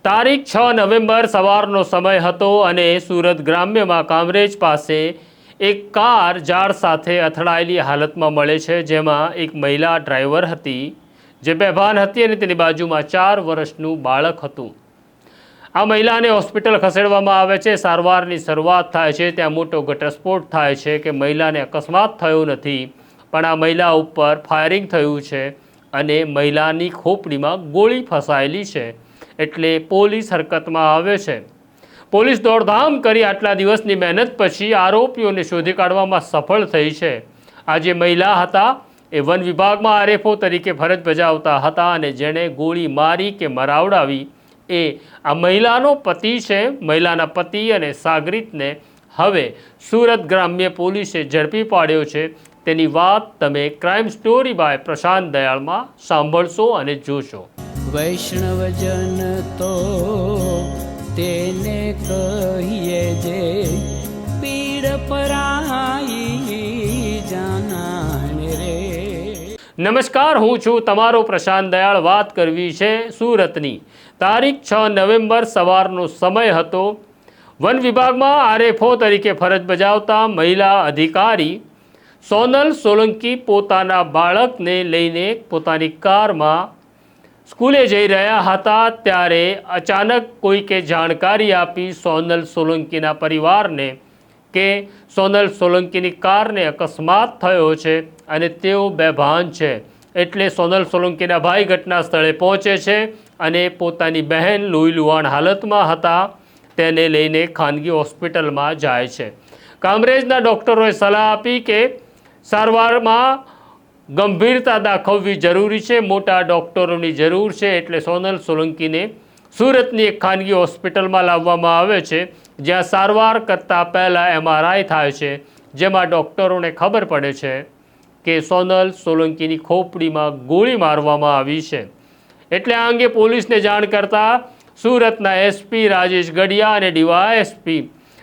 તારીખ 6 નવેમ્બર સવારનો સમય હતો અને સુરત ગ્રામ્યમાં કામરેજ પાસે એક કાર ઝાડ સાથે અથડાયેલી હાલતમાં મળે છે, જેમાં એક મહિલા ડ્રાઈવર હતી જે બેભાન હતી અને તેની બાજુમાં 4 વર્ષનું બાળક હતું। આ મહિલાને હોસ્પિટલ ખસેડવામાં આવે છે। સારવારની શરૂઆત થાય છે ત્યાં મોટો ઘટસ્ફોટ થાય છે કે મહિલાને અકસ્માત થયો નથી, પણ આ મહિલા ઉપર ફાયરિંગ થયું છે અને મહિલાની ખોપડીમાં ગોળી ફસાયેલી છે। એટલે પોલીસ હરકતમાં આવે છે। પોલીસ દોડધામ કરી આટલા દિવસની મહેનત પછી આરોપીઓને શોધી કાઢવામાં સફળ થઈ છે। આ જે મહિલા હતા એ વન વિભાગમાં આરએફઓ તરીકે ફરજ બજાવતા હતા અને જેણે ગોળી મારી કે મરાવડાવી એ આ મહિલાનો પતિ છે। મહિલાના પતિ અને સાગરીતને હવે સુરત ગ્રામ્ય પોલીસે ઝડપી પાડ્યો છે। તેની વાત તમે ક્રાઇમ સ્ટોરી બાય પ્રશાંત દયાળમાં સાંભળશો અને જોશો। વૈષ્ણવજન તો તેને કહીએ જે પીડ પરાઈ જાનાને રે। નમસ્કાર, હું છું તમારો પ્રશાંત દયાળ। વાત કરવી છે સુરતની। તારીખ 6 નવેમ્બર સવારનો સમય હતો। વન વિભાગમાં આરએફઓ તરીકે ફરજ બજાવતા મહિલા અધિકારી સોનલ સોલંકી પોતાના બાળકને લઈને પોતાની કારમાં સ્કૂલે જઈ રહ્યા હતા ત્યારે અચાનક કોઈકે જાણકારી આપી સોનલ સોલંકીના પરિવારને કે સોનલ સોલંકીની કારને અકસ્માત થયો છે અને તેઓ બેભાન છે। એટલે સોનલ સોલંકીના ભાઈ ઘટના સ્થળે પહોંચે છે અને પોતાની બહેન લોહી લુહાણ હાલતમાં હતા તેને લઈને ખાનગી હોસ્પિટલમાં જાય છે। કામરેજના ડૉક્ટરોએ સલાહ આપી કે સારવારમાં ગંભીરતા દાખવવી જરૂરી છે, મોટા ડૉક્ટરોની જરૂર છે। એટલે સોનલ સોલંકીને સુરતની એક ખાનગી હોસ્પિટલમાં લાવવામાં આવે છે, જ્યાં સારવાર કરતાં પહેલાં એમઆરઆઈ થાય છે, જેમાં ડૉક્ટરોને ખબર પડે છે કે સોનલ સોલંકીની ખોપડીમાં ગોળી મારવામાં આવી છે। એટલે આ અંગે પોલીસને જાણ કરતાં સુરતના એસપી રાજેશ ગઢિયા અને ડીવાયએસપી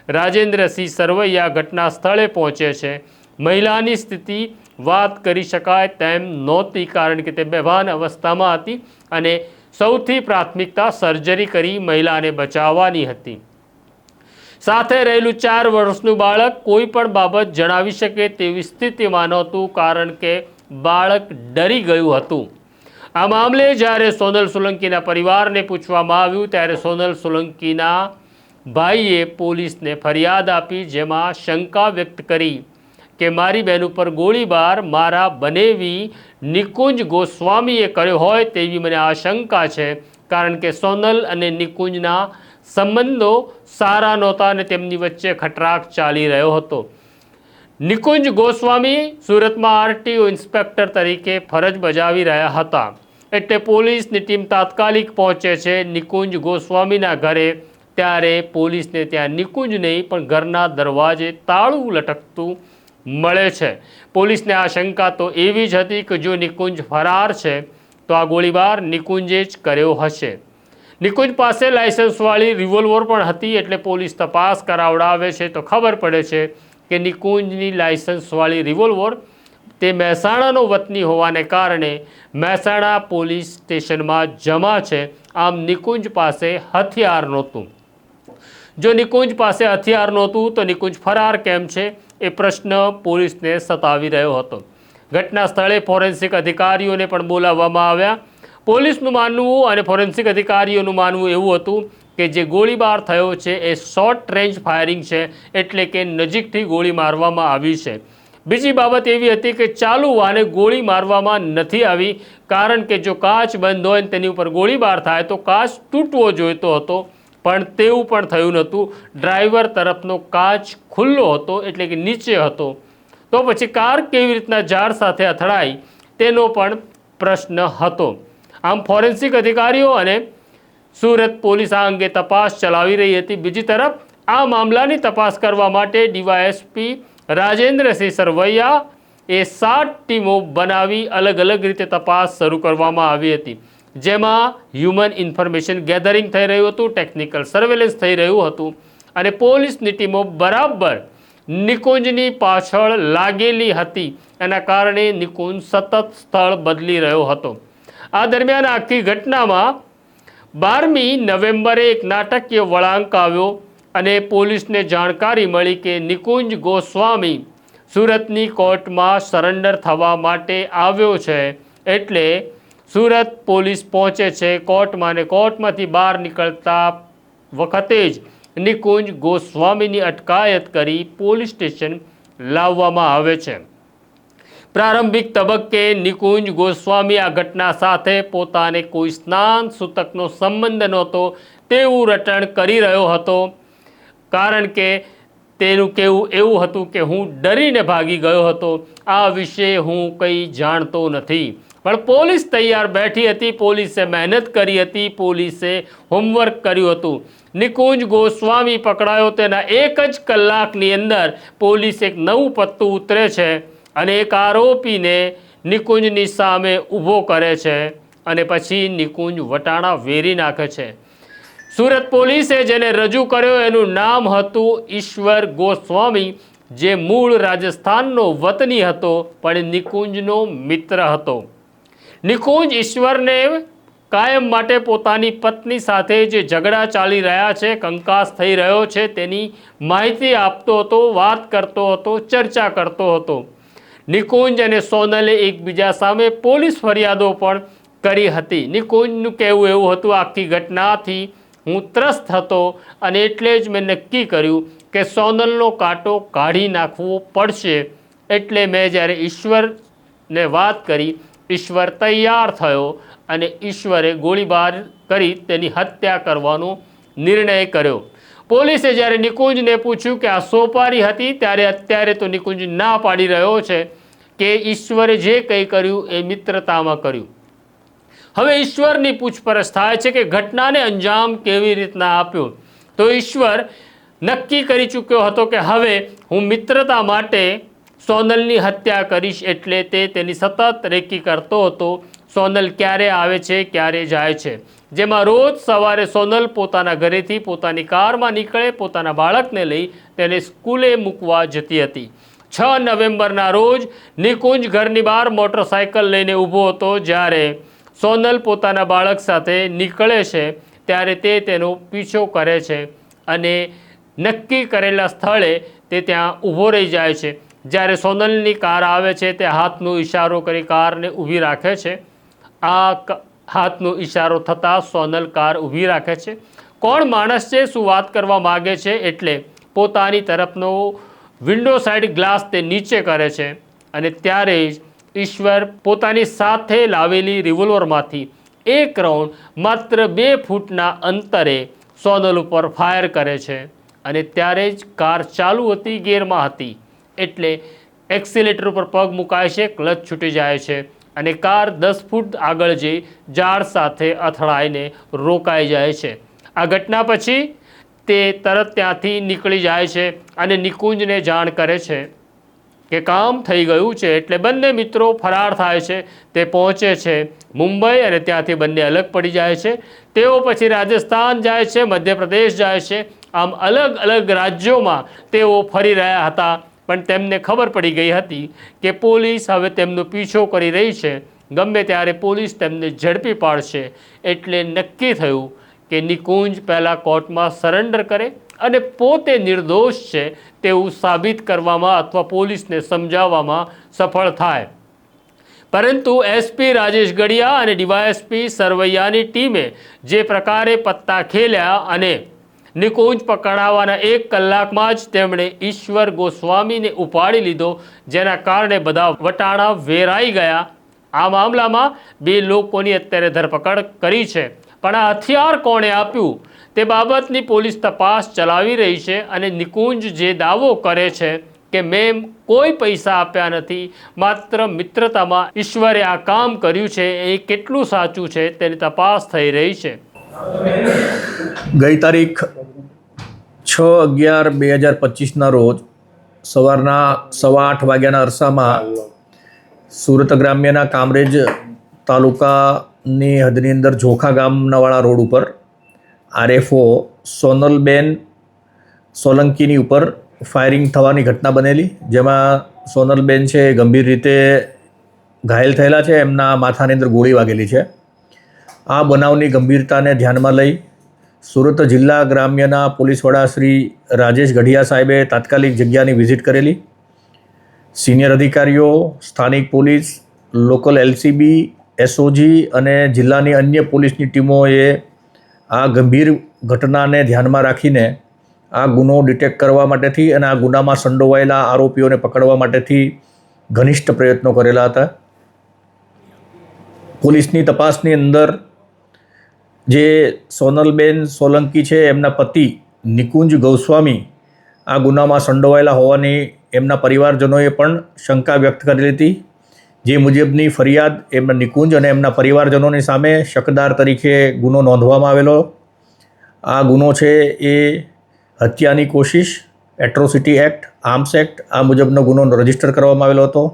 રાજેન્દ્રસિંહ સરવૈયા ઘટના સ્થળે પહોંચે છે। મહિલાની સ્થિતિ વાત કરી શકાય તેમ નહોતી, કારણ કે તે બેભાન અવસ્થામાં હતી અને સૌથી પ્રાથમિકતા સર્જરી કરી મહિલાને બચાવવાની હતી। સાથે રહેલું 4 વર્ષનું બાળક કોઈ પણ બાબત જણાવી શકે તેવી સ્થિતિમાં નહોતું, કારણ કે બાળક ડરી ગયું હતું। આ મામલે જ્યારે સોનલ સોલંકીના પરિવારને પૂછવામાં આવ્યું ત્યારે સોનલ સોલંકીના ભાઈએ પોલીસને ફરિયાદ આપી, જેમાં શંકા વ્યક્ત કરી કે મારી બહેન ઉપર ગોળીબાર મારા બનેવી નિકુંજ ગોસ્વામીએ કર્યો હોય તેવી મને આશંકા છે, કારણ કે સોનલ અને નિકુંજના સંબંધો સારા નહોતા અને તેમની વચ્ચે ખટરાક ચાલી રહ્યો હતો। નિકુંજ ગોસ્વામી સુરતમાં આરટીઓ ઇન્સ્પેક્ટર તરીકે ફરજ બજાવી રહ્યા હતા। એટલે પોલીસની ટીમ તાત્કાલિક પહોંચે છે નિકુંજ ગોસ્વામીના ઘરે। ત્યારે પોલીસને ત્યાં નિકુંજ નહીં પણ ઘરના દરવાજે તાળું લટકતું મળે છે। પોલીસને આ શંકા તો એવી જ હતી કે જો નિકુંજ ફરાર છે તો આ ગોળીબાર નિકુંજે જ કર્યો હશે। નિકુંજ પાસે લાયસન્સવાળી રિવોલ્વર પણ હતી, એટલે પોલીસ તપાસ કરાવડાવે છે તો ખબર પડે છે કે નિકુંજની લાયસન્સવાળી રિવોલ્વર તે મહેસાણાનો વતની હોવાને કારણે મહેસાણા પોલીસ સ્ટેશનમાં જમા છે। આમ નિકુંજ પાસે હથિયાર નહોતું। જો નિકુંજ પાસે હથિયાર નહોતું તો નિકુંજ ફરાર કેમ છે એ પ્રશ્ન પોલીસને સતાવી રહ્યો હતો। ઘટના સ્થળે ફોરેન્સિક અધિકારીઓને પણ બોલાવવામાં આવ્યા। પોલીસનું માનવું અને ફોરેન્સિક અધિકારીઓનું માનવું એવું હતું કે જે ગોળીબાર થયો છે એ શોર્ટ રેન્જ ફાયરિંગ છે, એટલે કે નજીકથી ગોળી મારવામાં આવી છે। બીજી બાબત એવી હતી કે ચાલુ વાહને ગોળી મારવામાં નથી આવી, કારણ કે જો કાચ બંધ હોય તેની ઉપર ગોળીબાર થાય તો કાચ તૂટવો જોઈતો હતો, પણ તેવું પણ થયું નહોતું। ડ્રાઈવર તરફનો કાચ ખુલ્લો હતો, એટલે કે નીચે હતો, તો પછી કાર કેવી રીતના ઝાડ સાથે અથડાઈ તેનો પણ પ્રશ્ન હતો। આમ ફોરેન્સિક અધિકારીઓ અને સુરત પોલીસ આ અંગે તપાસ ચલાવી રહી હતી। બીજી તરફ આ મામલાની તપાસ કરવા માટે ડીવાયએસપી રાજેન્દ્રસિંહ સરવૈયા એ 7 ટીમો બનાવી અલગ અલગ રીતે તપાસ શરૂ કરવામાં આવી હતી, જેમાં હ્યુમન ઇન્ફોર્મેશન ગેધરિંગ થઈ રહ્યું હતું, ટેકનિકલ સર્વેલન્સ થઈ રહ્યું હતું અને પોલીસની ટીમો બરાબર નિકુંજની પાછળ લાગેલી હતી। એના કારણે નિકુંજ સતત સ્થળ બદલી રહ્યો હતો। આ દરમિયાન આખી ઘટનામાં 12મી નવેમ્બરે એક નાટકીય વળાંક આવ્યો અને પોલીસને જાણકારી મળી કે નિકુંજ ગોસ્વામી સુરતની કોર્ટમાં સરેન્ડર થવા માટે આવ્યો છે. એટલે સુરત પોલીસ પહોંચે છે કોર્ટમાં અને કોર્ટમાંથી બહાર નીકળતા વખતે જ નિકુંજ ગોસ્વામીની અટકાયત કરી પોલીસ સ્ટેશન લાવવામાં આવે છે. પ્રારંભિક તબક્કે નિકુંજ ગોસ્વામી આ ઘટના સાથે પોતાને કોઈ સ્નાન સૂતકનો સંબંધ નહોતો તેવું રટણ કરી રહ્યો હતો, કારણ કે તેનું કહેવું એવું હતું કે હું ડરીને ભાગી ગયો હતો, આ વિશે હું કંઈ જાણતો નથી. પણ પોલીસ તૈયાર બેઠી હતી, પોલીસે મહેનત કરી હતી, પોલીસે હોમવર્ક કર્યું હતું. નિકુંજ ગોસ્વામી પકડાયો તેના 1 જ કલાકની અંદર પોલીસ એક નવું પત્તું ઉતરે છે અને એક આરોપીને નિકુંજની સામે ઊભો કરે છે અને પછી નિકુંજ વટાણા વેરી નાખે છે. સુરત પોલીસે જેને રજૂ કર્યો એનું નામ હતું ઈશ્વર ગોસ્વામી, જે મૂળ રાજસ્થાનનો વતની હતો પણ નિકુંજનો મિત્ર હતો. નિકુંજ ઈશ્વરને કાયમ માટે પોતાની પત્ની સાથે જે ઝઘડા ચાલી રહ્યા છે, કંકાસ થઈ રહ્યો છે, તેની માહિતી આપતો હતો, વાત કરતો હતો, ચર્ચા કરતો હતો. નિકુંજ અને સોનલે એકબીજા સામે પોલીસ ફરિયાદો પણ કરી હતી. નિકુંજનું કહેવું એવું હતું, આખી ઘટનાથી હું ત્રસ્ત હતો અને એટલે જ મેં નક્કી કર્યું કે સોનલનો કાંટો કાઢી નાખવો પડશે. એટલે મેં જ્યારે ઈશ્વરને વાત કરી, ઈશ્વર તૈયાર થયો અને ઈશ્વરે ગોળીબાર કરી તેની હત્યા કરવાનો નિર્ણય કર્યો. પોલીસે જ્યારે નિકુંજને પૂછ્યું કે આ સોપારી હતી, ત્યારે અત્યારે તો નિકુંજ ના પાડી રહ્યો છે કે ઈશ્વરે જે કંઈ કર્યું એ મિત્રતામાં કર્યું. હવે ઈશ્વરની પૂછપરછ થાય છે કે ઘટનાને અંજામ કેવી રીતના આપ્યો. તો ઈશ્વર નક્કી કરી ચૂક્યો હતો કે હવે હું મિત્રતા માટે સોનલની હત્યા કરીશ, એટલે તે તેની સતત રેકી કરતો હતો. સોનલ ક્યારે આવે છે, ક્યારે જાય છે, જેમાં રોજ સવારે સોનલ પોતાના ઘરેથી પોતાની કારમાં નીકળે, પોતાના બાળકને લઈ તેને સ્કૂલે મૂકવા જતી હતી. 6 નવેમ્બરના રોજ નિકુંજ ઘરની બહાર મોટરસાયકલ લઈને ઊભો હતો. જ્યારે સોનલ પોતાના બાળક સાથે નીકળે છે ત્યારે તે તેનો પીછો કરે છે અને નક્કી કરેલા સ્થળે તે ત્યાં ઊભો રહી જાય છે. જ્યારે સોનલની કાર આવે છે તે હાથનો ઇશારો કરી કારને ઊભી રાખે છે. આ હાથનો ઇશારો થતાં સોનલ કાર ઊભી રાખે છે. કોણ માણસ છે, શું વાત કરવા માગે છે, એટલે પોતાની તરફનો વિન્ડો સાઇડ ગ્લાસ તે નીચે કરે છે અને ત્યારે જ ઈશ્વર પોતાની સાથે લાવેલી રિવોલ્વરમાંથી 1 રાઉન્ડ માત્ર 2 ફૂટના અંતરે સોનલ ઉપર ફાયર કરે છે અને ત્યારે જ કાર ચાલુ હતી, ગેરમાં હતી, એટલે એક્સિલેટર ઉપર પગ મુકાય છે, ક્લચ છૂટી જાય છે અને કાર 10 ફૂટ આગળ જઈ ઝાડ સાથે અથડાઈને રોકાઈ જાય છે. આ ઘટના પછી તે તરત ત્યાંથી નીકળી જાય છે અને નિકુંજને જાણ કરે છે કે કામ થઈ ગયું છે. એટલે બંને મિત્રો ફરાર થાય છે. તે પહોંચે છે મુંબઈ અને ત્યાંથી બંને અલગ પડી જાય છે. તેઓ પછી રાજસ્થાન જાય છે, મધ્યપ્રદેશ જાય છે. આમ અલગ અલગ રાજ્યોમાં તેઓ ફરી રહ્યા હતા, પણ તેમને ખબર પડી ગઈ હતી કે પોલીસ હવે તેમનો પીછો કરી રહી છે, ગમે ત્યારે પોલીસ તેમને ઝડપી પાડશે. એટલે નક્કી થયું કે નિકુંજ પહેલાં કોર્ટમાં સરેન્ડર કરે અને પોતે નિર્દોષ છે તેવું સાબિત કરવામાં અથવા પોલીસને સમજાવવામાં સફળ થાય. પરંતુ એસપી રાજેશ ગડિયા અને ડીવાયએસપી સરવૈયાની ટીમે જે પ્રકારે પત્તા ખેલ્યા અને નિકુંજ પકડાવાના 1 કલાકમાં જ તેમણે ઈશ્વર ગોસ્વામીને ઉપાડી લીધો, જેના કારણે બધા વટાણા વેરાઈ ગયા. આ મામલામાં 2 લોકોની અત્યારે ધરપકડ કરી છે, પણ આ હથિયાર કોણે આપ્યું તે બાબતની પોલીસ તપાસ ચલાવી રહી છે. અને નિકુંજ જે દાવો કરે છે કે મેં કોઈ પૈસા આપ્યા નથી, માત્ર મિત્રતામાં ઈશ્વરે આ કામ કર્યું છે, એ કેટલું સાચું છે તેની તપાસ થઈ રહી છે. ગઈ તારીખ 6/11/2025ના રોજ સવારના 8:15 વાગ્યાના અરસામાં સુરત ગ્રામ્યના કામરેજ તાલુકાની હદની અંદર જોખા ગામનાવાળા રોડ ઉપર RFO સોનલબેન સોલંકીની ઉપર ફાયરિંગ થવાની ઘટના બનેલી, જેમાં સોનલબેન છે ગંભીર રીતે ઘાયલ થયેલા છે. એમના માથાની અંદર ગોળી વાગેલી છે આ બનાવની ગંભીરતાને ધ્યાનમાં લઈ સુરત જિલ્લા ગ્રામ્યના પોલીસ વડા શ્રી રાજેશ ગઢિયા સાહેબે તાત્કાલિક જગ્યાની વિઝિટ કરેલી. સિનિયર અધિકારીઓ, સ્થાનિક પોલીસ, લોકલ એલસીબી, એસઓજી અને જિલ્લાની અન્ય પોલીસની ટીમોએ આ ગંભીર ઘટનાને ધ્યાનમાં રાખીને આ ગુનો ડિટેક્ટ કરવા માટેથી અને આ ગુનામાં સંડોવાયેલા આરોપીઓને પકડવા માટેથી ઘનિષ્ઠ પ્રયત્નો કરેલા હતા. પોલીસની તપાસની અંદર જે સોનલબેન સોલંકી છે એમના પતિ નિકુંજ ગોસ્વામી આ ગુનામાં સંડોવાયેલા હોવાની એમના પરિવારજનોએ પણ શંકા વ્યક્ત કરેલી હતી. જે મુજબની ફરિયાદ એમના નિકુંજ અને એમના પરિવારજનોની સામે શકદાર તરીકે ગુનો નોંધવામાં આવેલો. આ ગુનો છે એ હત્યાની કોશિશ, એટ્રોસિટી એક્ટ, આર્મ્સ એક્ટ આ મુજબનો ગુનો રજીસ્ટર કરવામાં આવેલો હતો.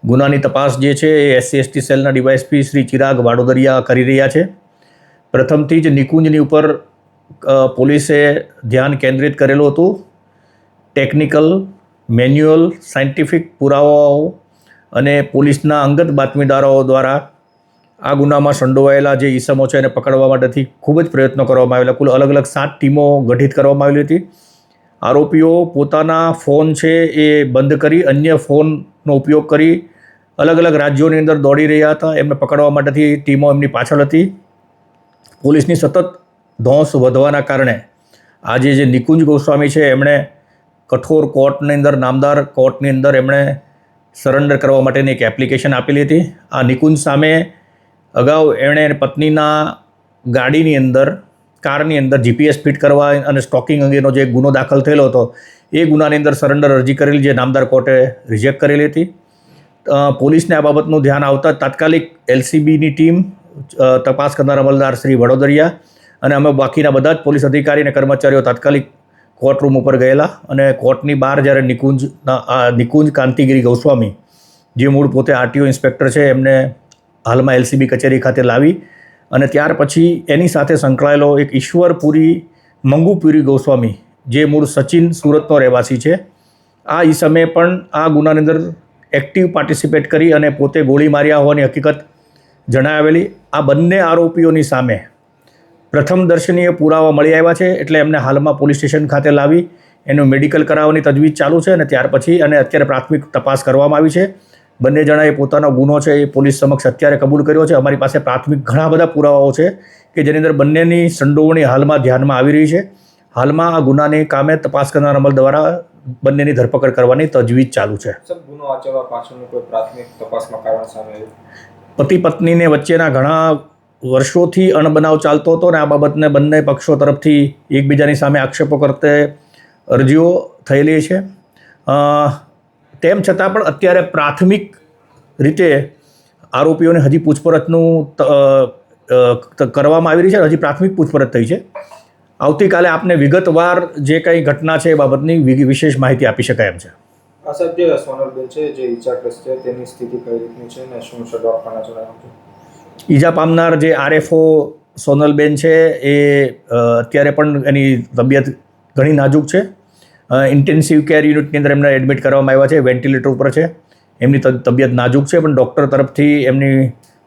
ગુનાની તપાસ જે છે એ SC/ST સેલના ડીવાયએસપી શ્રી ચિરાગ વાડોદરિયા કરી રહ્યા છે. પ્રથમથી જ નિકુંજની ઉપર પોલીસે ધ્યાન કેન્દ્રિત કરેલું હતું. ટેકનિકલ, મેન્યુઅલ, સાયન્ટિફિક પુરાવાઓ અને પોલીસના અંગત બાતમીદારો દ્વારા આ ગુનામાં સંડોવાયેલા જે ઈસમો છે એને પકડવા માટેથી ખૂબ જ પ્રયત્નો કરવામાં આવેલા. કુલ અલગ અલગ 7 ટીમો ગઠિત કરવામાં આવેલી હતી. આરોપીઓ પોતાના ફોન છે એ બંધ કરી અન્ય ફોનનો ઉપયોગ કરી અલગ અલગ રાજ્યોની અંદર દોડી રહ્યા હતા. એમને પકડવા માટેથી ટીમો એમની પાછળ હતી. પોલીસની સતત ધોંસ વધવાના કારણે આજે જે નિકુંજ ગોસ્વામી છે એમણે કઠોર કોર્ટની અંદર, નામદાર કોર્ટની અંદર એમણે સરેન્ડર કરવા માટેની એક એપ્લિકેશન આપેલી હતી. આ નિકુંજ સામે અગાઉ એમણે પત્નીના ગાડીની અંદર, કારની અંદર GPS ફિટ કરવા અને સ્ટોકિંગ અંગેનો જે ગુનો દાખલ થયેલો હતો એ ગુનાની અંદર સરેન્ડર અરજી કરેલી, જે નામદાર કોર્ટે રિજેક્ટ કરેલી હતી. પોલીસને આ બાબતનું ધ્યાન આવતા તાત્કાલિક LCBની ટીમ, તપાસ કરનાર અમલદાર શ્રી વડોદરિયા અને અમે બાકીના બધા જ પોલીસ અધિકારી અને કર્મચારીઓ તાત્કાલિક કોર્ટ રૂમ ઉપર ગયેલા અને કોર્ટની બહાર જ્યારે નિકુંજ કાંતિગીરી ગોસ્વામી જે મૂળ પોતે RTO ઇન્સ્પેક્ટર છે એમને હાલમાં LCB કચેરી ખાતે લાવી અને ત્યાર પછી એની સાથે સંકળાયેલો એક ઈશ્વરપુરી મંગુપુરી ગોસ્વામી જે મૂળ સચિન સુરતનો રહેવાસી છે, આ ઈસમે પણ આ ગુનાની અંદર એક્ટિવ પાર્ટિસિપેટ કરી અને પોતે ગોળી માર્યા હોવાની હકીકત જણાવેલી. આ બંને આરોપીઓની સામે પ્રથમ દર્શનીય પુરાવા મળી આવ્યા છે એટલે એમને હાલમાં પોલીસ સ્ટેશન ખાતે લાવી એનું મેડિકલ કરાવવાની તજવીજ ચાલુ છે અને ત્યાર પછી અને અત્યારે પ્રાથમિક તપાસ કરવામાં આવી છે. બંને જણાએ પોતાનો ગુનો છે એ પોલીસ સમક્ષ અત્યારે કબૂલ કર્યો છે. અમારી પાસે પ્રાથમિક ઘણા બધા પુરાવાઓ છે કે જેની અંદર બંનેની સંડોવણી હાલમાં ધ્યાનમાં આવી રહી છે. હાલમાં આ ગુનાની કામે તપાસ કરનાર અમલ દ્વારા બંનેની ધરપકડ કરવાની તજવીજ ચાલુ છે. ગુનો આચરવા પાછળનું કોઈ પ્રાથમિક તપાસમાં કારણ સામે આવ્યું? પતિ પત્નીને વચ્ચેના ઘણા વર્ષોથી અણબનાવ ચાલતો હતો અને આ બાબતને બંને પક્ષો તરફથી એકબીજાની સામે આક્ષેપો કરતે અરજીઓ થયેલી છે. તેમ છતાં પણ અત્યારે પ્રાથમિક રીતે આરોપીઓને હજી પૂછપરછનું કરવામાં આવી રહી છે. હજી પ્રાથમિક પૂછપરછ થઈ છે. આવતીકાલે આપને વિગતવાર જે કંઈ ઘટના છે એ બાબતની વિશેષ માહિતી આપી શકાય એમ છે. આ સાહેબ, જે સોનલબેન છે જે ઈજાગ્રસ્ત છે તેની સ્થિતિ કઈ રીતની છે અને શું છે દવાખાના જણાવજો. ઈજા પામનાર જે RFO સોનલબેન છે એ અત્યારે પણ એની તબિયત ઘણી નાજુક છે. ઇન્ટેન્સિવ કેર યુનિટની અંદર એમને એડમિટ કરવામાં આવ્યા છે. વેન્ટિલેટર ઉપર છે. એમની તબિયત નાજુક છે પણ ડૉક્ટર તરફથી એમની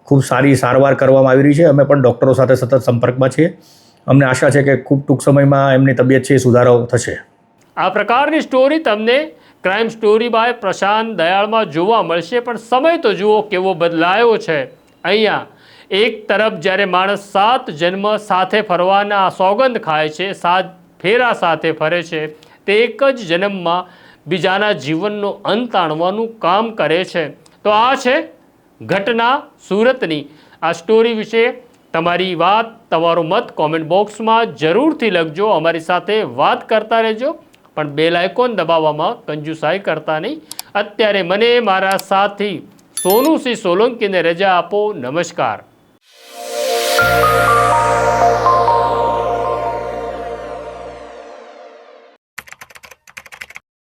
ખૂબ સારી સારવાર કરવામાં આવી રહી છે. અમે પણ ડૉક્ટરો સાથે સતત સંપર્કમાં છીએ. અમને આશા છે કે ખૂબ ટૂંક સમયમાં એમની તબિયત છે સુધારો થશે. આ પ્રકારની સ્ટોરી તમને ક્રાઇમ સ્ટોરી બાય પ્રશાંત દયાળમાં જોવા મળશે, પણ સમય તો જુઓ કેવો બદલાયો છે. અહીંયા એક તરફ જ્યારે માણસ 7 જન્મ સાથે ફરવાના સોગંદ ખાય છે, 7 ફેરા સાથે ફરે છે, તે એક જ જન્મમાં બીજાના જીવનનો અંત આણવાનું કામ કરે છે. તો આ છે ઘટના સુરતની. આ સ્ટોરી વિશે તમારી વાત, તમારો મત કોમેન્ટ બોક્સમાં જરૂરથી લખજો. અમારી સાથે વાત કરતા રહેજો, પણ બેલ આઇકોન દબાવવામાં કંજુસાઈ કરતા નહીં. અત્યારે મને મારા સાથી સોનુસિંહ સોલંકીને રજા આપો. નમસ્કાર.